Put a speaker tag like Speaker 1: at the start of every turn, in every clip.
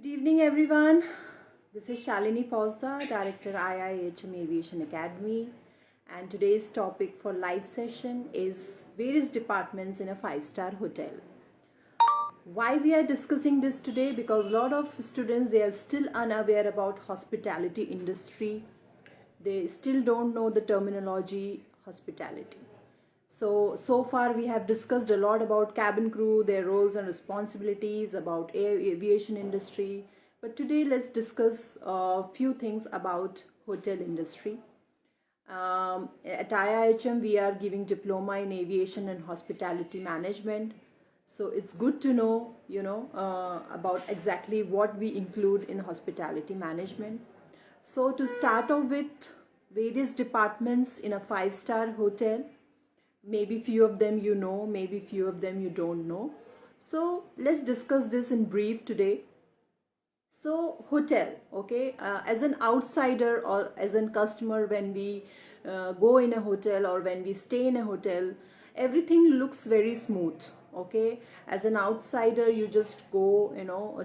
Speaker 1: Good evening, everyone. This is Shalini Fausta, Director IIHM Aviation Academy, and today's topic for live session is various departments in a five-star hotel. Why we are discussing this today? Because a lot of students, they are still unaware about hospitality industry. They still don't know the terminology hospitality. So far we have discussed a lot about cabin crew, their roles and responsibilities, about aviation industry. But today let's discuss a few things about hotel industry. At IIHM we are giving diploma in aviation and hospitality management. So it's good to know, about exactly what we include in hospitality management. So to start off with, various departments in a five-star hotel. Maybe few of them you know, maybe few of them you don't know. So let's discuss this in brief today. So hotel, okay, as an outsider or as a customer, when we go in a hotel or when we stay in a hotel, everything looks very smooth. Okay, as an outsider, you just go,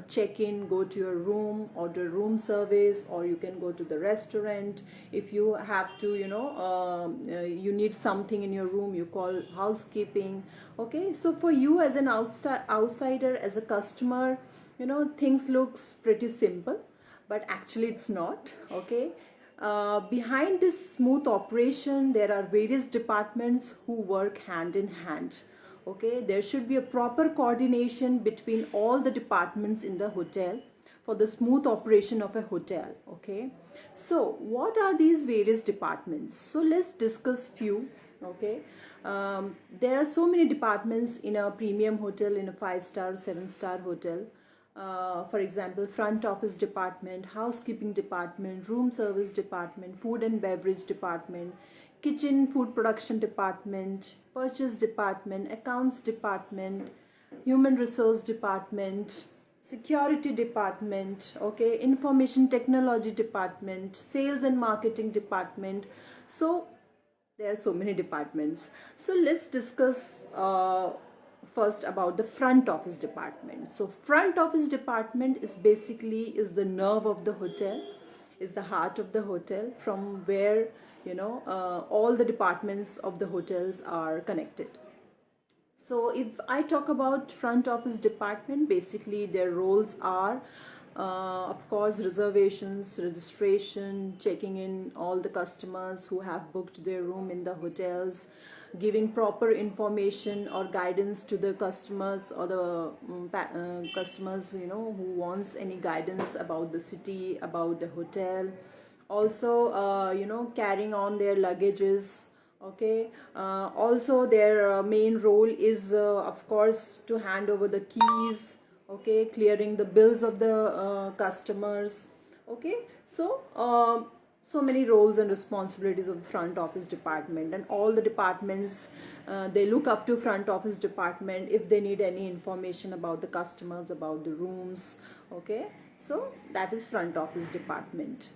Speaker 1: check in, go to your room, order room service, or you can go to the restaurant. If you have to, you need something in your room, you call housekeeping. Okay, so for you as an outsider, as a customer, things looks pretty simple, but actually it's not. Okay, behind this smooth operation there are various departments who work hand in hand. Okay, there should be a proper coordination between all the departments in the hotel for the smooth operation of a hotel. Okay, so what are these various departments? So let's discuss few. Okay, there are so many departments in a premium hotel, in a 5-star, 7-star hotel. For example, front office department, housekeeping department, room service department, food and beverage department, kitchen food production department, purchase department, accounts department, human resource department, security department, okay, information technology department, sales and marketing department. So there are so many departments. So let's discuss first about the front office department. So front office department is the nerve of the hotel, is the heart of the hotel, from where all the departments of the hotels are connected. So if I talk about front office department, basically their roles are, of course, reservations, registration, checking in all the customers who have booked their room in the hotels, giving proper information or guidance to the customers, or the customers who wants any guidance about the city, about the hotel. Also, carrying on their luggages. Okay, also their main role is, of course, to hand over the keys. Okay, clearing the bills of the customers. Okay, so many roles and responsibilities of the front office department, and all the departments, they look up to front office department if they need any information about the customers, about the rooms. Okay, so that is front office department.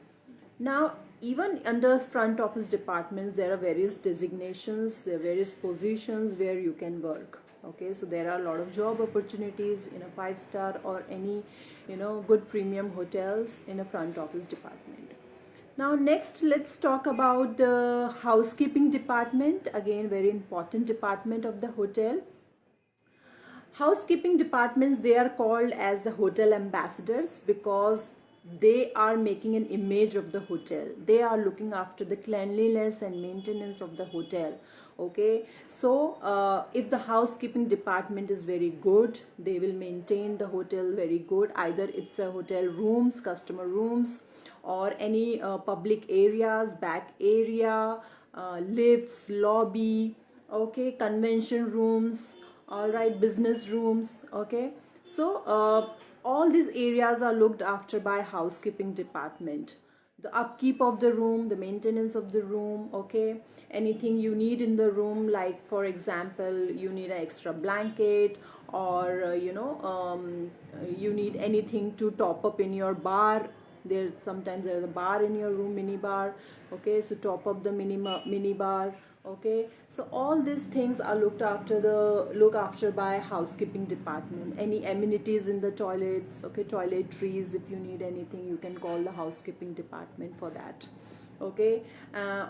Speaker 1: Now, even under front office departments, there are various designations, there are various positions where you can work. Okay, so there are a lot of job opportunities in a 5-star or any, good premium hotels in a front office department. Now, next, let's talk about the housekeeping department. Again, very important department of the hotel. Housekeeping departments, they are called as the hotel ambassadors because they are making an image of the hotel. They are looking after the cleanliness and maintenance of the hotel. Okay, so if the housekeeping department is very good, they will maintain the hotel very good. Either it's a hotel rooms, customer rooms, or any public areas, back area, lifts, lobby, okay, convention rooms, all right, business rooms. Okay, so all these areas are looked after by housekeeping department. The upkeep of the room, the maintenance of the room. Okay, anything you need in the room, like for example, you need an extra blanket, or you need anything to top up in your bar. There's a bar in your room, mini bar. Okay, so top up the mini bar. Okay, so all these things are looked after by housekeeping department. Any amenities in the toilets, okay, toiletries, if you need anything, you can call the housekeeping department for that. Okay,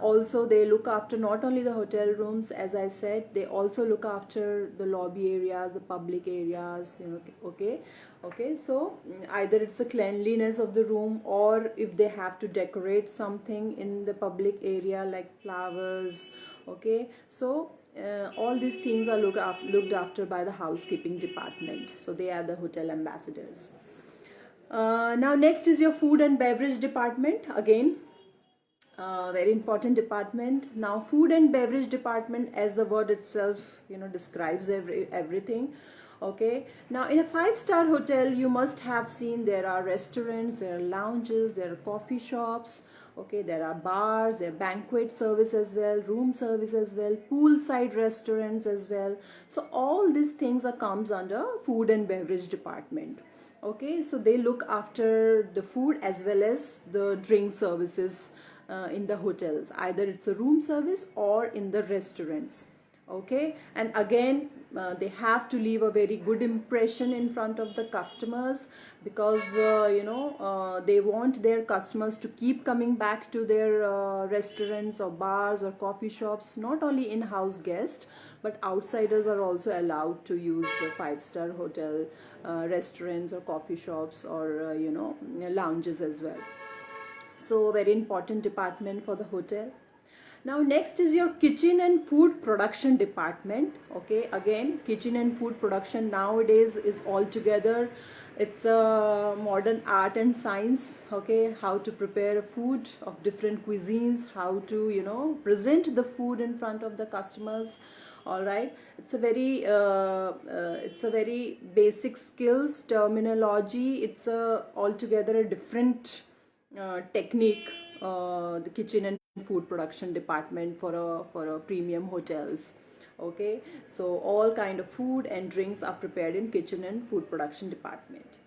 Speaker 1: also they look after not only the hotel rooms, as I said, they also look after the lobby areas, the public areas, you know. Okay, okay, so either it's a cleanliness of the room, or if they have to decorate something in the public area like flowers. Okay, so all these things are looked after by the housekeeping department, so they are the hotel ambassadors. Now next is your food and beverage department. Again, very important department. Now food and beverage department, as the word itself, you know, describes everything. Okay, now in a five-star hotel you must have seen there are restaurants, there are lounges, there are coffee shops. Okay, there are bars, there are banquet service as well, room service as well, poolside restaurants as well. So all these things are comes under food and beverage department. Okay, so they look after the food as well as the drink services in the hotels. Either it's a room service or in the restaurants. Okay, and again they have to leave a very good impression in front of the customers, because they want their customers to keep coming back to their restaurants or bars or coffee shops. Not only in-house guests, but outsiders are also allowed to use the five-star hotel restaurants or coffee shops or lounges as well. So very important department for the hotel. Now next is your kitchen and food production department. Okay, again, kitchen and food production nowadays is all together. It's a modern art and science. Okay, how to prepare food of different cuisines, how to present the food in front of the customers. All right, it's a very basic skills, terminology. It's altogether a different technique, the kitchen and food production department for a premium hotels. Okay, so all kind of food and drinks are prepared in kitchen and food production department.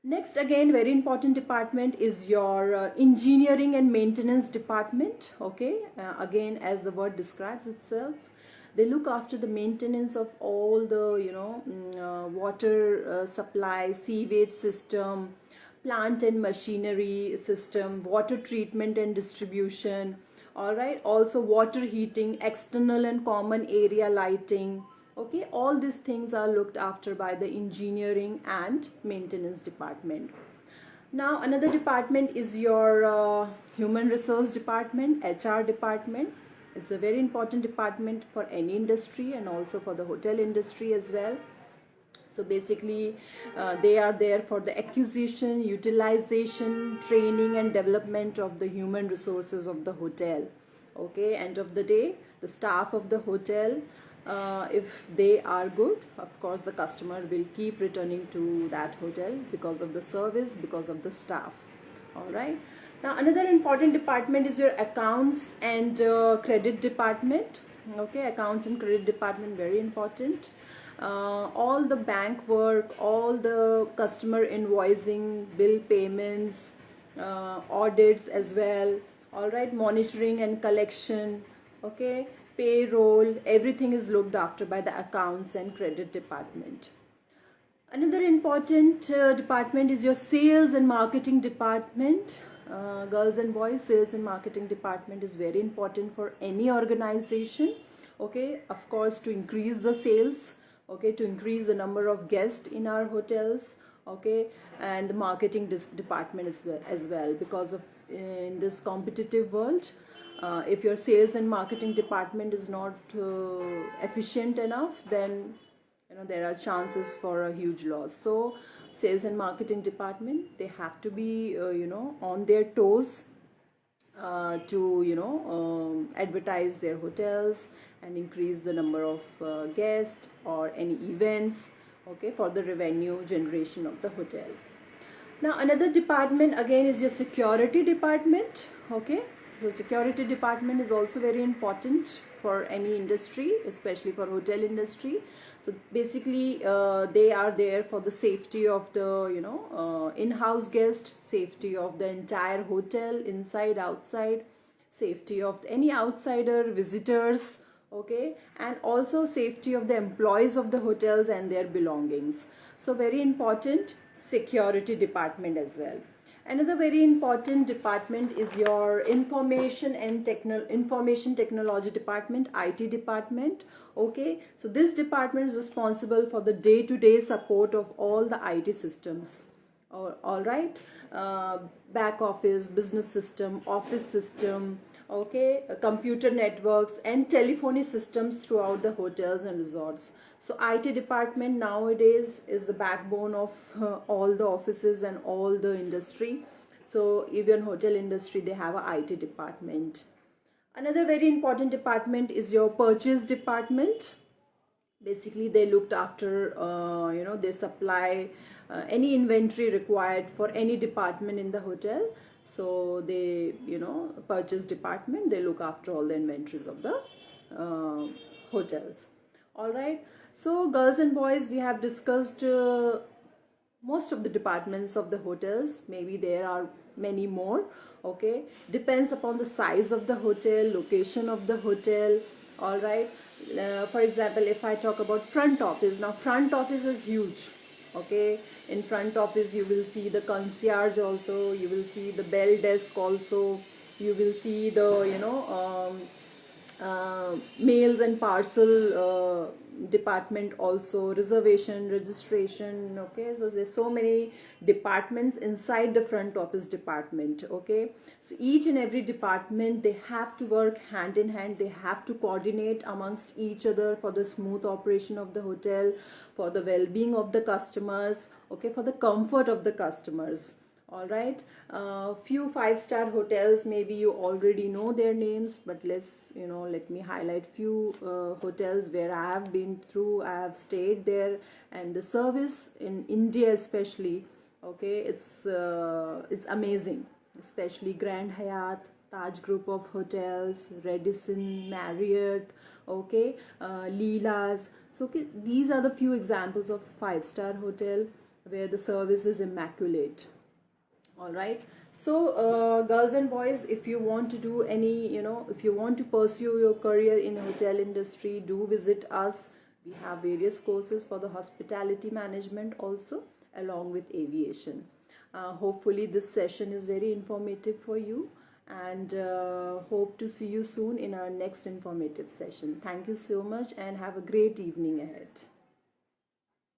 Speaker 1: Next, again, very important department is your engineering and maintenance department. Okay, again, as the word describes itself, they look after the maintenance of all the water supply, sewage system, plant and machinery system, water treatment and distribution. All right, also water heating, external and common area lighting. Okay, all these things are looked after by the engineering and maintenance department. Now another department is your human resource department, HR department. It's a very important department for any industry and also for the hotel industry as well. So basically they are there for the acquisition, utilization, training and development of the human resources of the hotel. Okay, end of the day, the staff of the hotel, if they are good, of course the customer will keep returning to that hotel because of the service, because of the staff. All right, now another important department is your accounts and credit department. Okay, accounts and credit department, very important. All the bank work, all the customer invoicing, bill payments, audits as well. All right, monitoring and collection. Okay, payroll, everything is looked after by the accounts and credit department. Another important department is your sales and marketing department. Girls and boys, sales and marketing department is very important for any organization. Okay, of course, to increase the sales. Okay, to increase the number of guests in our hotels. Okay, and the marketing department as well, because of in this competitive world, if your sales and marketing department is not efficient enough, then there are chances for a huge loss. So sales and marketing department, they have to be on their toes to advertise their hotels and increase the number of guests or any events, okay, for the revenue generation of the hotel. Now another department again is your security department. Okay, the security department is also very important for any industry, especially for hotel industry. So basically they are there for the safety of the in-house guest, safety of the entire hotel, inside, outside, safety of any outsider visitors, okay, and also safety of the employees of the hotels and their belongings. So very important, security department as well. Another very important department is your information technology department, IT department. Okay, so this department is responsible for the day-to-day support of all the IT systems. All right, back office, business system, office system, okay, computer networks and telephony systems throughout the hotels and resorts. So IT department nowadays is the backbone of all the offices and all the industry. So even hotel industry, they have a IT department. Another very important department is your purchase department. Basically they looked after they supply any inventory required for any department in the hotel. So they, purchase department, they look after all the inventories of the hotels. All right, so girls and boys, we have discussed most of the departments of the hotels. Maybe there are many more, okay, depends upon the size of the hotel, location of the hotel. All right, for example, if I talk about front office, now front office is huge. Okay, in front office you will see the concierge also, you will see the bell desk also, you will see the mails and parcel department also, reservation, registration. Okay, so there's so many departments inside the front office department. Okay, so each and every department, they have to work hand in hand, they have to coordinate amongst each other for the smooth operation of the hotel, for the well-being of the customers, okay, for the comfort of the customers. All right, few five-star hotels, maybe you already know their names, but let me highlight few hotels where I have been through, I have stayed there, and the service in India especially, okay, it's amazing, especially Grand Hyatt, Taj Group of Hotels, Radisson, Marriott, okay, Leela's. So okay, these are the few examples of five-star hotel where the service is immaculate. All right, so girls and boys, if you want to do any, if you want to pursue your career in hotel industry, do visit us. We have various courses for the hospitality management also, along with aviation. Hopefully this session is very informative for you, and hope to see you soon in our next informative session. Thank you so much and have a great evening ahead.